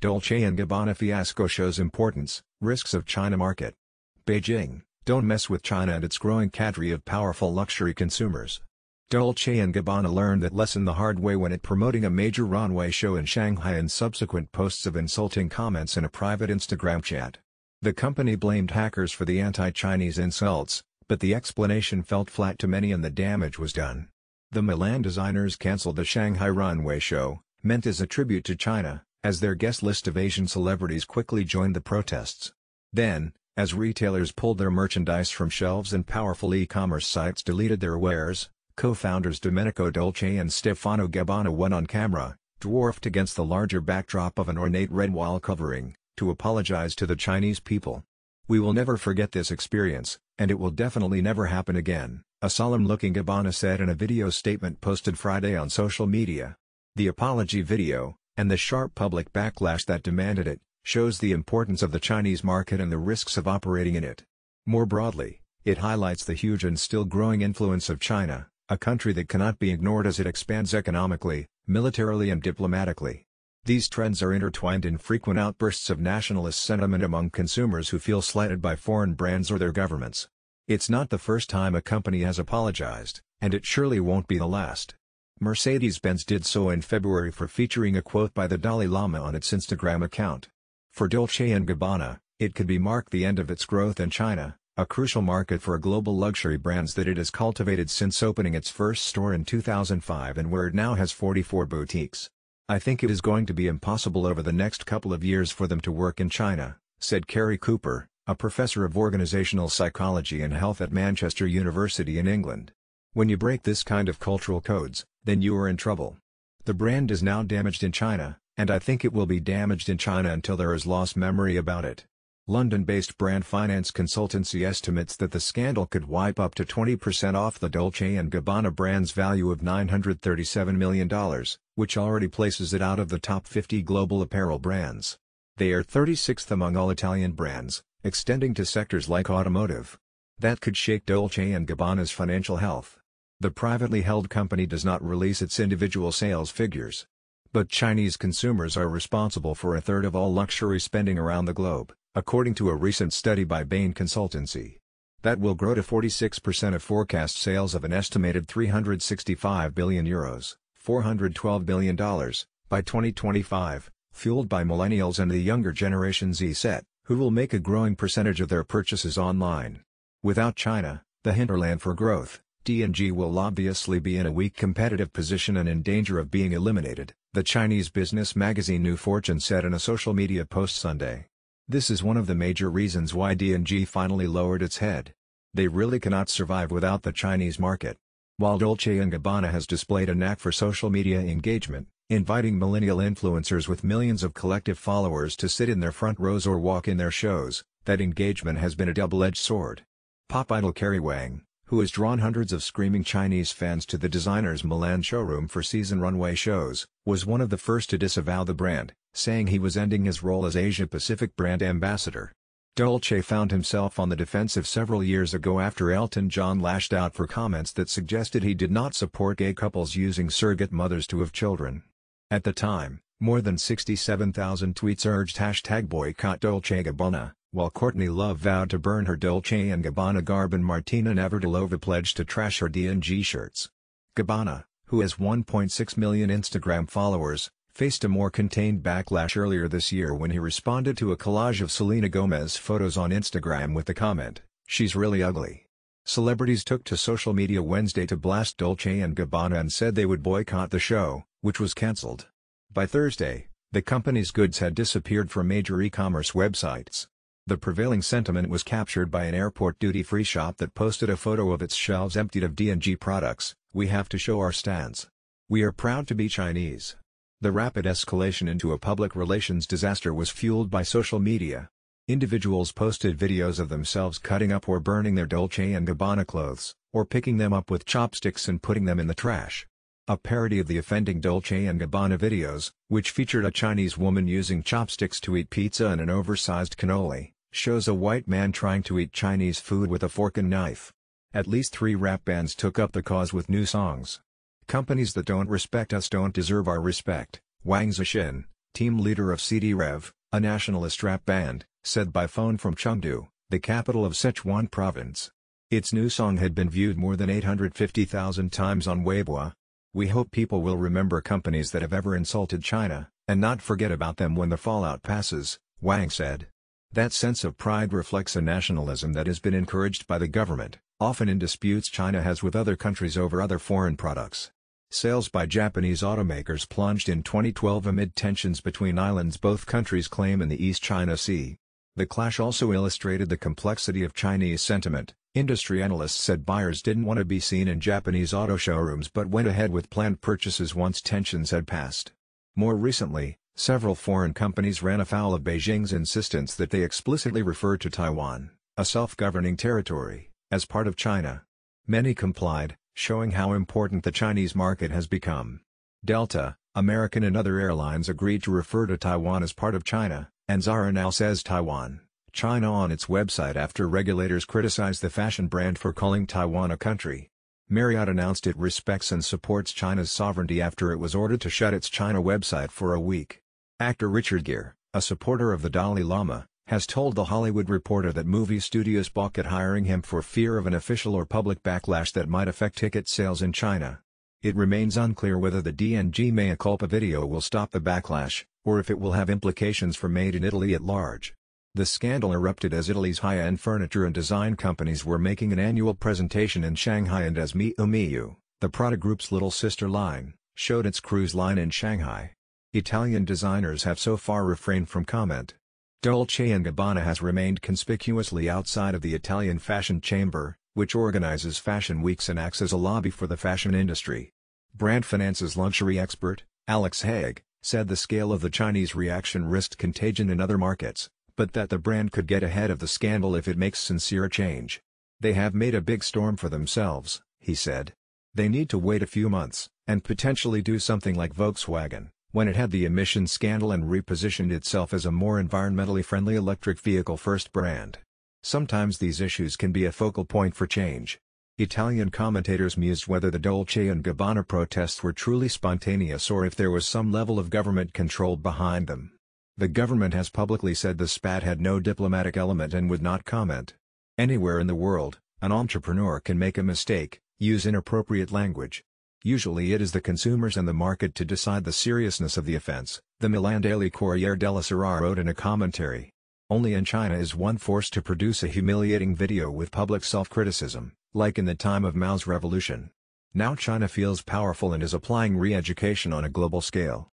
Dolce & Gabbana fiasco shows importance, risks of China market. Beijing, don't mess with China and its growing cadre of powerful luxury consumers. Dolce & Gabbana learned that lesson the hard way when it promoting a major runway show in Shanghai and subsequent posts of insulting comments in a private Instagram chat. The company blamed hackers for the anti-Chinese insults, but the explanation felt flat to many and the damage was done. The Milan designers cancelled the Shanghai runway show, meant as a tribute to China, as their guest list of Asian celebrities quickly joined the protests. Then, as retailers pulled their merchandise from shelves and powerful e-commerce sites deleted their wares, co-founders Domenico Dolce and Stefano Gabbana went on camera, dwarfed against the larger backdrop of an ornate red wall covering, to apologize to the Chinese people. "We will never forget this experience, and it will definitely never happen again," a solemn-looking Gabbana said in a video statement posted Friday on social media. The apology video, and the sharp public backlash that demanded it, shows the importance of the Chinese market and the risks of operating in it. More broadly, it highlights the huge and still growing influence of China, a country that cannot be ignored as it expands economically, militarily and diplomatically. These trends are intertwined in frequent outbursts of nationalist sentiment among consumers who feel slighted by foreign brands or their governments. It's not the first time a company has apologized, and it surely won't be the last. Mercedes-Benz did so in February for featuring a quote by the Dalai Lama on its Instagram account. For Dolce & Gabbana, it could be mark the end of its growth in China, a crucial market for global luxury brands that it has cultivated since opening its first store in 2005 and where it now has 44 boutiques. "I think it is going to be impossible over the next couple of years for them to work in China," said Kerry Cooper, a professor of organizational psychology and health at Manchester University in England. "When you break this kind of cultural codes, then you are in trouble. The brand is now damaged in China, and I think it will be damaged in China until there is lost memory about it." London-based brand finance consultancy estimates that the scandal could wipe up to 20% off the Dolce & Gabbana brand's value of $937 million, which already places it out of the top 50 global apparel brands. They are 36th among all Italian brands, extending to sectors like automotive. That could shake Dolce & Gabbana's financial health. The privately held company does not release its individual sales figures. But Chinese consumers are responsible for a third of all luxury spending around the globe, according to a recent study by Bain Consultancy. That will grow to 46% of forecast sales of an estimated €365 billion, $412 billion, by 2025, fueled by millennials and the younger Generation Z set, who will make a growing percentage of their purchases online. Without China, the hinterland for growth, D&G will obviously be in a weak competitive position and in danger of being eliminated, the Chinese business magazine New Fortune said in a social media post Sunday. This is one of the major reasons why D&G finally lowered its head. They really cannot survive without the Chinese market. While Dolce & Gabbana has displayed a knack for social media engagement, inviting millennial influencers with millions of collective followers to sit in their front rows or walk in their shows, that engagement has been a double-edged sword. Pop idol Carrie Wang, who has drawn hundreds of screaming Chinese fans to the designer's Milan showroom for season runway shows, was one of the first to disavow the brand, saying he was ending his role as Asia-Pacific brand ambassador. Dolce found himself on the defensive several years ago after Elton John lashed out for comments that suggested he did not support gay couples using surrogate mothers to have children. At the time, more than 67,000 tweets urged #boycott Dolce Gabbana, while Courtney Love vowed to burn her Dolce & Gabbana garb and Martina Navratilova pledged to trash her D&G shirts. Gabbana, who has 1.6 million Instagram followers, faced a more contained backlash earlier this year when he responded to a collage of Selena Gomez photos on Instagram with the comment, "She's really ugly." Celebrities took to social media Wednesday to blast Dolce & Gabbana and said they would boycott the show, which was cancelled. By Thursday, the company's goods had disappeared from major e-commerce websites. The prevailing sentiment was captured by an airport duty-free shop that posted a photo of its shelves emptied of D&G products. "We have to show our stance. We are proud to be Chinese." The rapid escalation into a public relations disaster was fueled by social media. Individuals posted videos of themselves cutting up or burning their Dolce & Gabbana clothes, or picking them up with chopsticks and putting them in the trash. A parody of the offending Dolce & Gabbana videos, which featured a Chinese woman using chopsticks to eat pizza and an oversized cannoli, shows a white man trying to eat Chinese food with a fork and knife. At least 3 rap bands took up the cause with new songs. "Companies that don't respect us don't deserve our respect," Wang Zishin, Team leader of CD Rev, a nationalist rap band, said by phone from Chengdu, the capital of Sichuan province. Its new song had been viewed more than 850,000 times on Weibo. "We hope people will remember companies that have ever insulted China, and not forget about them when the fallout passes," Wang said. That sense of pride reflects a nationalism that has been encouraged by the government, often in disputes China has with other countries over other foreign products. Sales by Japanese automakers plunged in 2012 amid tensions between islands both countries claim in the East China Sea. The clash also illustrated the complexity of Chinese sentiment. Industry analysts said buyers didn't want to be seen in Japanese auto showrooms but went ahead with planned purchases once tensions had passed. More recently, several foreign companies ran afoul of Beijing's insistence that they explicitly refer to Taiwan, a self-governing territory, as part of China. Many complied, showing how important the Chinese market has become. Delta, American and other airlines agreed to refer to Taiwan as part of China, and Zara now says Taiwan, China on its website after regulators criticized the fashion brand for calling Taiwan a country. Marriott announced it respects and supports China's sovereignty after it was ordered to shut its China website for a week. Actor Richard Gere, a supporter of the Dalai Lama, has told The Hollywood Reporter that movie studios balk at hiring him for fear of an official or public backlash that might affect ticket sales in China. It remains unclear whether the DNG mea culpa video will stop the backlash, or if it will have implications for Made in Italy at large. The scandal erupted as Italy's high-end furniture and design companies were making an annual presentation in Shanghai, and as Miu Miu, the Prada Group's little sister line, showed its cruise line in Shanghai. Italian designers have so far refrained from comment. Dolce & Gabbana has remained conspicuously outside of the Italian Fashion Chamber, which organizes fashion weeks and acts as a lobby for the fashion industry. Brand Finance's luxury expert, Alex Haig, said the scale of the Chinese reaction risked contagion in other markets, but that the brand could get ahead of the scandal if it makes sincere change. "They have made a big storm for themselves," he said. "They need to wait a few months, and potentially do something like Volkswagen, when it had the emission scandal and repositioned itself as a more environmentally friendly electric vehicle-first brand. Sometimes these issues can be a focal point for change." Italian commentators mused whether the Dolce & Gabbana protests were truly spontaneous or if there was some level of government control behind them. The government has publicly said the spat had no diplomatic element and would not comment. Anywhere in the world, an entrepreneur can make a mistake, use inappropriate language. Usually it is the consumers and the market to decide the seriousness of the offense, the Milan Daily Corriere della Sera wrote in a commentary. Only in China is one forced to produce a humiliating video with public self-criticism, like in the time of Mao's revolution. Now China feels powerful and is applying re-education on a global scale.